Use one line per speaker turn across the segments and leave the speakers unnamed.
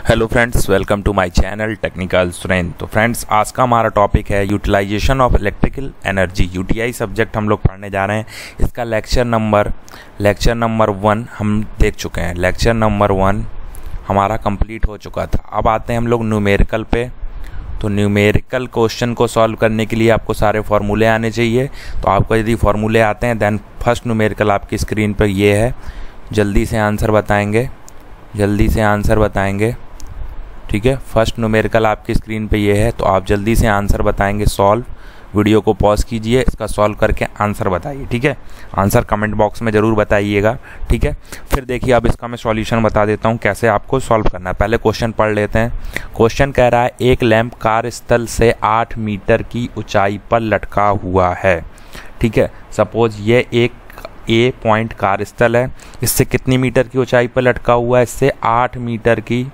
Hello friends, welcome to my channel technical Surendra. तो friends, आज का हमारा टॉपिक है utilization of electrical energy. UTI subject हम लोग पढ़ने जा रहे हैं। इसका लेक्चर नंबर 1 हम देख चुके हैं। लेक्चर नंबर 1 हमारा कंप्लीट हो चुका था। अब आते हैं हम लोग न्यूमेरिकल पे। तो न्यूमेरिकल क्वेश्चन को सॉल्व करने के लिए आपको सारे फार्मूले आने चाहिए। तो आपको यदि फार्मूले आते हैं देन फर्स्ट न्यूमेरिकल आपकी स्क्रीन पर ये है। जल्दी से आंसर बताएंगे, ठीक है। फर्स्ट न्यूमेरिकल आपकी स्क्रीन पे ये है, तो आप जल्दी से आंसर बताएंगे सॉल्व। वीडियो को पॉज कीजिए, इसका सॉल्व करके आंसर बताइए, ठीक है। आंसर कमेंट बॉक्स में ज़रूर बताइएगा, ठीक है। फिर देखिए, अब इसका मैं सॉल्यूशन बता देता हूँ कैसे आपको सॉल्व करना है। पहले क्वेश्चन पढ़ लेते हैं। क्वेश्चन कह रहा है एक लैंप कार्यस्थल से 8 मीटर की ऊंचाई पर लटका हुआ है, ठीक है। सपोज ये एक ए पॉइंट कार्यस्थल है। इससे कितनी मीटर की ऊंचाई पर लटका हुआ है? इससे 8 मीटर की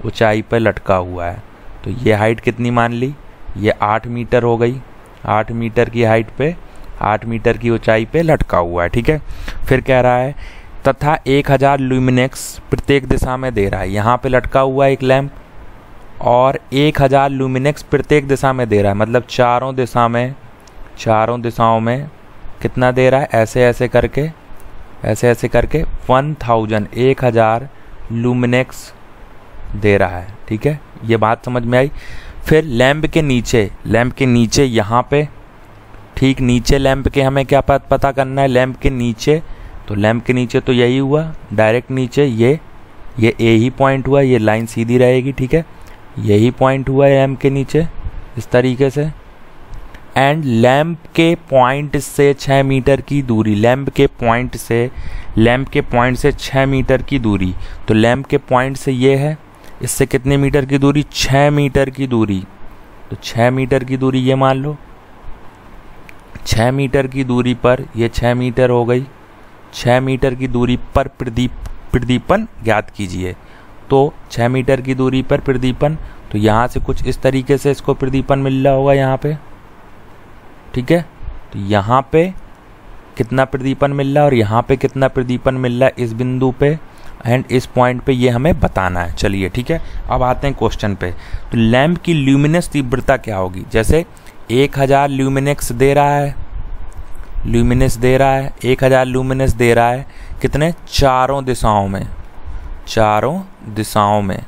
ऊंचाई पर लटका हुआ है। तो ये हाइट कितनी मान ली? ये 8 मीटर हो गई। 8 मीटर की हाइट पे 8 मीटर की ऊंचाई पे लटका हुआ है, ठीक है। फिर कह रहा है तथा 1000 ल्यूमिनेक्स प्रत्येक दिशा में दे रहा है। यहाँ पे लटका हुआ है एक लैंप और 1000 ल्यूमिनेक्स प्रत्येक दिशा में दे रहा है, मतलब चारों दिशाओं में कितना दे रहा है? ऐसे ऐसे करके 1000 लूमिनेक्स दे रहा है, ठीक है। ये बात समझ में आई। फिर लैंप के नीचे यहाँ पे ठीक नीचे लैंप के हमें क्या पता करना है? लैंप के नीचे तो यही हुआ डायरेक्ट नीचे, ये ए ही पॉइंट हुआ। ये लाइन सीधी रहेगी, ठीक है। यही पॉइंट हुआ है लैंप के नीचे इस तरीके से। एंड लैंप के पॉइंट से 6 मीटर की दूरी, लैंप के पॉइंट से 6 मीटर की दूरी। तो लैंप के पॉइंट से ये है, इससे कितने मीटर की दूरी? 6 मीटर की दूरी। तो 6 मीटर की दूरी ये मान लो। 6 मीटर की दूरी पर ये 6 मीटर हो गई। 6 मीटर की दूरी पर प्रदीपन ज्ञात कीजिए। तो 6 मीटर की दूरी पर प्रदीपन, तो यहाँ से कुछ इस तरीके से इसको प्रदीपन मिल रहा होगा यहाँ पे, ठीक है। तो यहाँ पे कितना प्रदीपन मिल रहा है और यहाँ पे कितना प्रदीपन मिल रहा है इस बिंदु पे एंड इस पॉइंट पे, ये हमें बताना है। चलिए, ठीक है। अब आते हैं क्वेश्चन पे। तो लैंप की ल्यूमिनेस तीव्रता क्या होगी? जैसे 1000 ल्यूमिनेक्स दे रहा है, 1000 लूमिनेस दे रहा है कितने? चारों दिशाओं में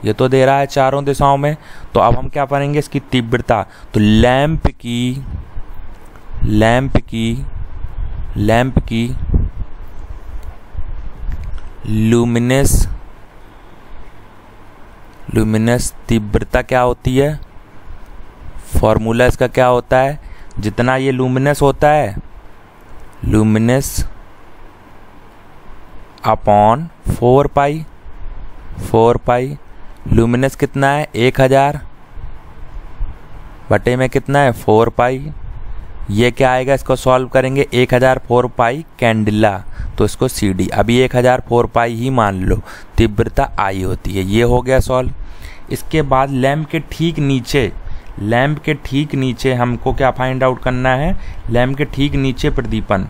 ये तो दे रहा है चारों दिशाओं में। तो अब हम क्या करेंगे? इसकी तीव्रता। तो लैंप की लूमिनेस तीव्रता क्या होती है? फॉर्मूला इसका क्या होता है? जितना ये लूमिनेस होता है, लूमिनेस अपॉन 4 पाई। लूमिनेस कितना है? 1000 बटे में कितना है? 4 पाई। ये क्या आएगा? इसको सॉल्व करेंगे। 1000 4 पाई कैंडिला, तो इसको CD। अभी 1000 4 पाई ही मान लो, तीव्रता I होती है। ये हो गया सॉल्व। इसके बाद लैंप के ठीक नीचे हमको क्या फाइंड आउट करना है? लैंप के ठीक नीचे प्रदीपन।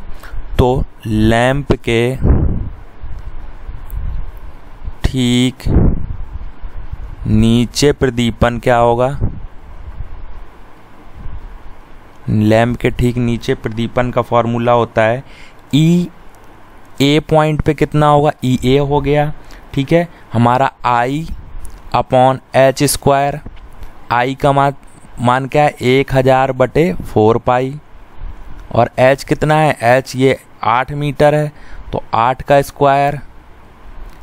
तो लैंप के ठीक नीचे प्रदीपन क्या होगा? लैंप के ठीक नीचे प्रदीपन का फॉर्मूला होता है ए पॉइंट पे कितना होगा? EA हो गया, ठीक है। हमारा I upon H square. I का मान क्या है? 1000 बटे 4 पाई। और H कितना है? H ये 8 मीटर है, तो 8 का स्क्वायर।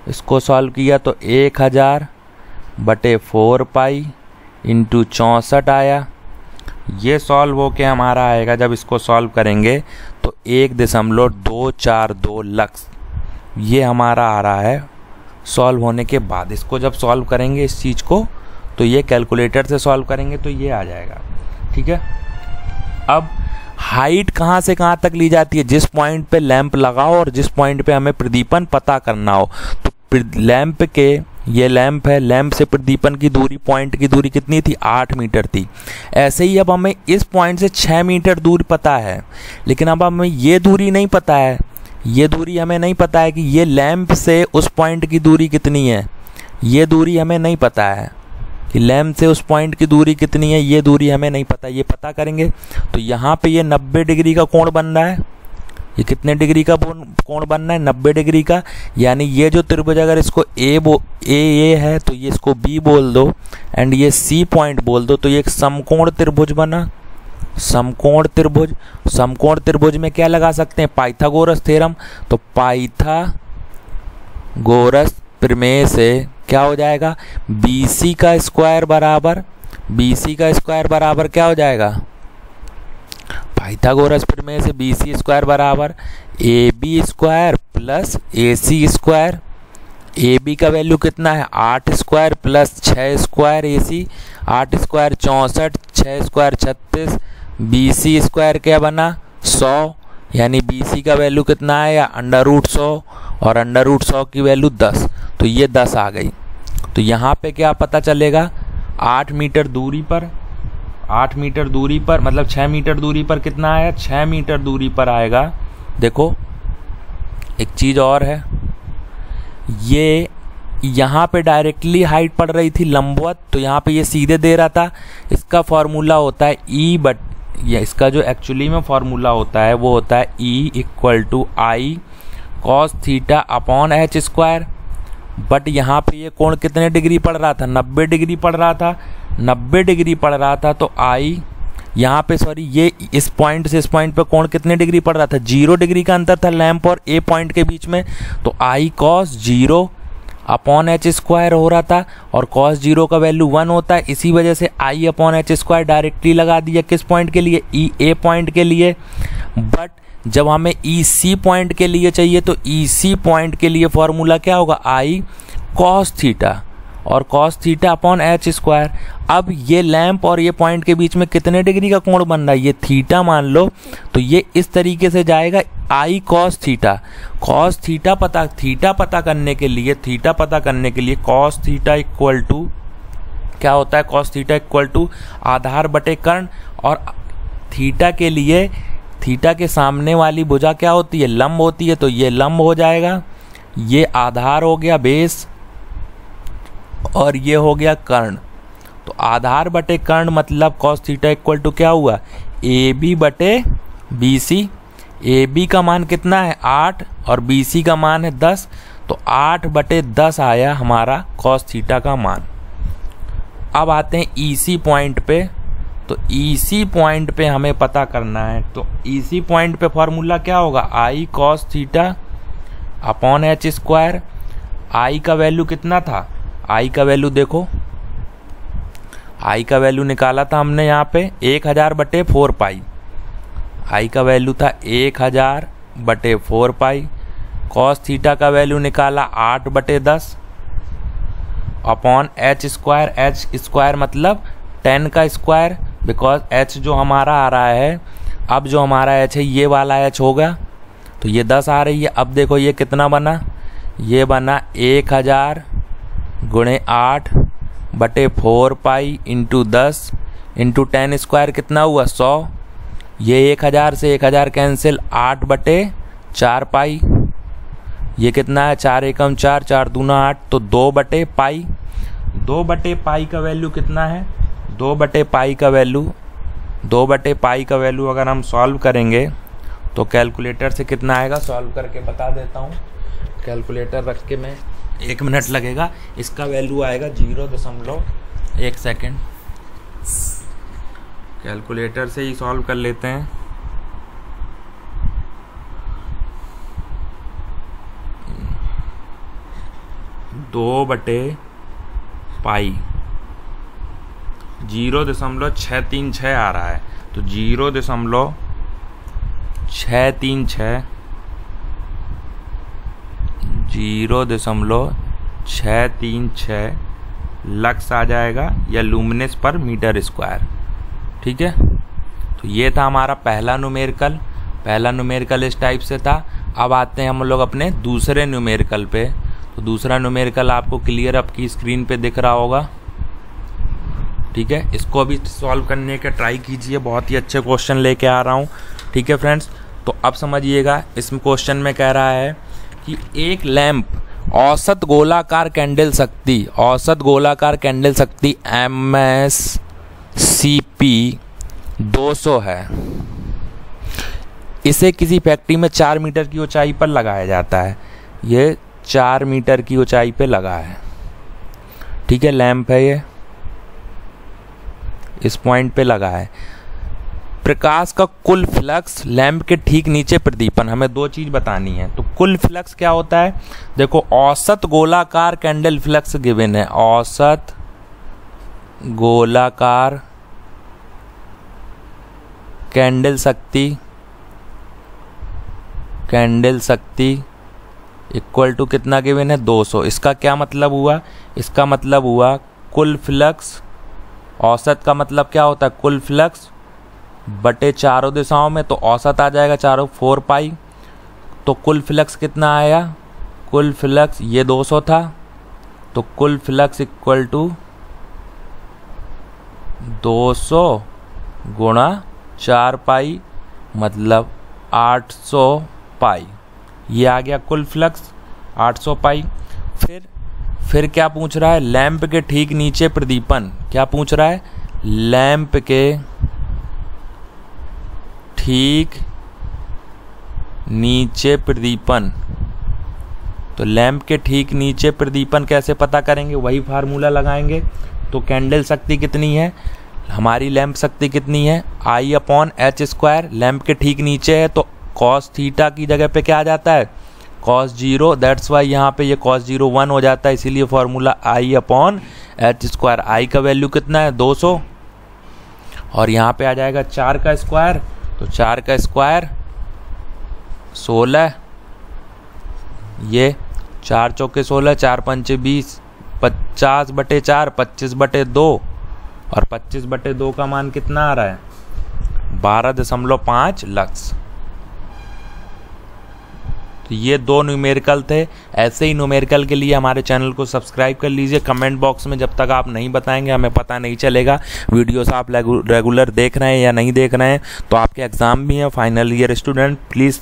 इसको सॉल्व किया तो 1000 बटे 4 पाई इंटू 64 आया। ये सॉल्व हो के हमारा आएगा, जब इसको सॉल्व करेंगे तो 1.242 लक्स ये हमारा आ रहा है सॉल्व होने के बाद। इसको जब सॉल्व करेंगे इस चीज़ को, तो ये कैलकुलेटर से सॉल्व करेंगे तो ये आ जाएगा, ठीक है। अब हाइट कहाँ से कहाँ तक ली जाती है? जिस पॉइंट पे लैंप लगाओ और जिस पॉइंट पे हमें प्रदीपन पता करना हो। तो लैंप के, ये लैंप है, लैंप से प्रदीपन की दूरी, पॉइंट की दूरी कितनी थी? 8 मीटर थी। ऐसे ही अब हमें इस पॉइंट से 6 मीटर दूर पता है, लेकिन अब हमें ये दूरी नहीं पता है। ये दूरी हमें नहीं पता है कि ये लैंप से उस पॉइंट की दूरी कितनी है। ये दूरी हमें नहीं पता है कि लैम्प से उस पॉइंट की दूरी कितनी है, ये दूरी हमें नहीं पता, ये पता करेंगे। तो यहाँ पे ये 90 डिग्री का कोण बन रहा है। ये कितने डिग्री का कोण बन रहा है? 90 डिग्री का। यानी ये जो त्रिभुज, अगर इसको ए है तो ये इसको बी बोल दो एंड ये सी पॉइंट बोल दो, तो ये एक समकोण त्रिभुज बना। समकोण त्रिभुज, समकोण त्रिभुज में क्या लगा सकते हैं? Pythagoras theorem. तो पाइथागोरस प्रमेय से क्या हो जाएगा? BC का स्क्वायर बराबर, BC का स्क्वायर बराबर क्या हो जाएगा? पाइथागोरस प्रमेय से BC स्क्वायर बराबर AB square plus AC square. AB का वैल्यू कितना है? 8 square plus 6 square AC, 8 square 64, 6 square 36, BC square क्या बना? 100। यानी BC का वैल्यू कितना है? या √100, और √100 की वैल्यू 10। तो ये 10 आ गई। तो यहाँ पे क्या पता चलेगा? 8 मीटर दूरी पर, 8 मीटर दूरी पर मतलब 6 मीटर दूरी पर कितना आया? 6 मीटर दूरी पर आएगा। देखो एक चीज़ और है, ये यहाँ पे डायरेक्टली हाइट पड़ रही थी लंबवत, तो यहाँ पे ये सीधे दे रहा था। इसका फॉर्मूला होता है या इसका जो एक्चुअली में फॉर्मूला होता है वो होता है E = I cos theta upon H square. But यहाँ पे ये कोण कितने डिग्री पड़ रहा था? 90 डिग्री पड़ रहा था। 90 डिग्री पड़ रहा था तो I यहाँ पे ये इस पॉइंट से इस पॉइंट पे कोण कितने डिग्री पड़ रहा था? 0 डिग्री का अंतर था लैंप और A पॉइंट के बीच में। तो I cos 0 upon H square हो रहा था, और cos 0 का वैल्यू 1 होता है। इसी वजह से I upon H square directly लगा दिया। किस पॉइंट के लिए? A पॉइंट के लिए। बट जब हमें EC पॉइंट के लिए चाहिए तो EC पॉइंट के लिए फॉर्मूला क्या होगा? I cos थीटा, और cos theta upon H square. अब ये लैंप और ये पॉइंट के बीच में कितने डिग्री का कोण बन रहा है? ये थीटा मान लो। तो ये इस तरीके से जाएगा I cos theta. cos theta पता करने के लिए cos थीटा इक्वल टू क्या होता है? cos थीटा इक्वल टू आधार बटे कर्ण, और थीटा के लिए थीटा के सामने वाली भुजा क्या होती है? लंब होती है। तो ये लंब हो जाएगा, ये आधार हो गया बेस, और ये हो गया कर्ण। तो आधार बटे कर्ण मतलब cos थीटा इक्वल टू क्या हुआ? AB बटे BC। AB का मान कितना है? 8, और BC का मान है 10। तो 8 बटे 10 आया हमारा cos थीटा का मान। अब आते हैं EC पॉइंट पे। तो EC पॉइंट पे हमें पता करना है। तो EC पॉइंट पे फॉर्मूला क्या होगा? I cos theta upon H square. I का वैल्यू कितना था? I का वैल्यू देखो, I का वैल्यू निकाला था हमने यहाँ पे 1000 बटे 4 पाई। I का वैल्यू था 1000 बटे 4 पाई। cos थीटा का वैल्यू निकाला 8 बटे 10 upon H square. H square मतलब 10 का स्क्वायर, बिकॉज H जो हमारा आ रहा है, अब जो हमारा H है ये वाला H होगा। तो ये 10 आ रही है। अब देखो ये कितना बना? ये बना 1000 गुणे 8 बटे 4 पाई इंटू 10 इंटू 10 स्क्वायर कितना हुआ? 100। ये 1000 से 1000 कैंसिल, 8 बटे 4 पाई। ये कितना है? 4 एकम 4, 4 दूना 8, तो 2 बटे पाई। 2 बटे पाई का वैल्यू कितना है? 2 बटे पाई का वैल्यू अगर हम सॉल्व करेंगे तो कैलकुलेटर से कितना आएगा? सॉल्व करके बता देता हूँ। कैलकुलेटर रख के मैं 1 मिनट लगेगा। इसका वैल्यू आएगा 0.1 सेकेंड। कैलकुलेटर से ही सॉल्व कर लेते हैं। दो बटे पाई 0.636 आ रहा है। तो 0.636 लक्स आ जाएगा, या लुमिनस पर मीटर स्क्वायर। ठीक है, तो ये था हमारा पहला न्यूमेरिकल इस टाइप से था। अब आते हैं हम लोग अपने दूसरे न्यूमेरिकल पे। तो दूसरा न्यूमेरिकल आपको क्लियर आपकी स्क्रीन पे दिख रहा होगा। ठीक है, इसको भी सॉल्व करने का ट्राई कीजिए, बहुत ही अच्छे क्वेश्चन लेके आ रहा हूँ। ठीक है फ्रेंड्स, तो अब समझिएगा, इस क्वेश्चन में कह रहा है कि एक लैंप औसत गोलाकार कैंडल शक्ति, औसत गोलाकार कैंडल शक्ति MSCP 200 है। इसे किसी फैक्ट्री में 4 मीटर की ऊंचाई पर लगाया जाता है। ये 4 मीटर की ऊंचाई पे लगा है, ठीक है। लैंप है ये, इस पॉइंट पे लगा है। प्रकाश का कुल फ्लक्स, लैंप के ठीक नीचे प्रदीपन। हमें 2 चीज बतानी है। तो कुल फ्लक्स क्या होता है? देखो, औसत गोलाकार कैंडल फ्लक्स गिवन है। औसत गोलाकार कैंडल शक्ति इक्वल टू कितना गिवन है? 200। इसका क्या मतलब हुआ? इसका मतलब हुआ कुल फ्लक्स, औसत का मतलब क्या होता है? कुल फ्लक्स बटे चारों दिशाओं में, तो औसत आ जाएगा चारों 4 पाई। तो कुल फ्लक्स कितना आया? कुल फ्लक्स ये 200 था, तो कुल फ्लक्स इक्वल टू 200 गुणा 4 पाई, मतलब 800 पाई। ये आ गया कुल फ्लक्स 800 पाई। फिर क्या पूछ रहा है? लैंप के ठीक नीचे प्रदीपन। क्या पूछ रहा है? लैंप के ठीक नीचे प्रदीपन। तो लैंप के ठीक नीचे प्रदीपन कैसे पता करेंगे? वही फार्मूला लगाएंगे। तो कैंडल शक्ति कितनी है? हमारी लैंप शक्ति कितनी है? I/h²। लैंप के ठीक नीचे है तो cos थीटा की जगह पे क्या आ जाता है? cos 0। दैट्स वाई यहाँ पे ये cos 0 1 हो जाता है, इसीलिए फॉर्मूला I/h²। I का वैल्यू कितना है? 200। और यहाँ पे आ जाएगा 4 का स्क्वायर, तो 4 का स्क्वायर 16। ये 4 चौके 16, 4 पंचे 20, 50/4, 25/2। और 25/2 का मान कितना आ रहा है? 12.5 लक्स। तो ये 2 न्यूमेरिकल थे। ऐसे ही न्यूमेरिकल के लिए हमारे चैनल को सब्सक्राइब कर लीजिए। कमेंट बॉक्स में जब तक आप नहीं बताएंगे हमें पता नहीं चलेगा वीडियोस आप रेगुलर देख रहे हैं या नहीं देख रहे हैं। तो आपके एग्जाम भी हैं, फाइनल ईयर स्टूडेंट, प्लीज़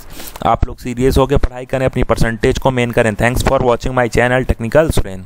आप लोग सीरियस होकर पढ़ाई करें, अपनी परसेंटेज को मेन करें। Thanks for watching my channel technical Suren.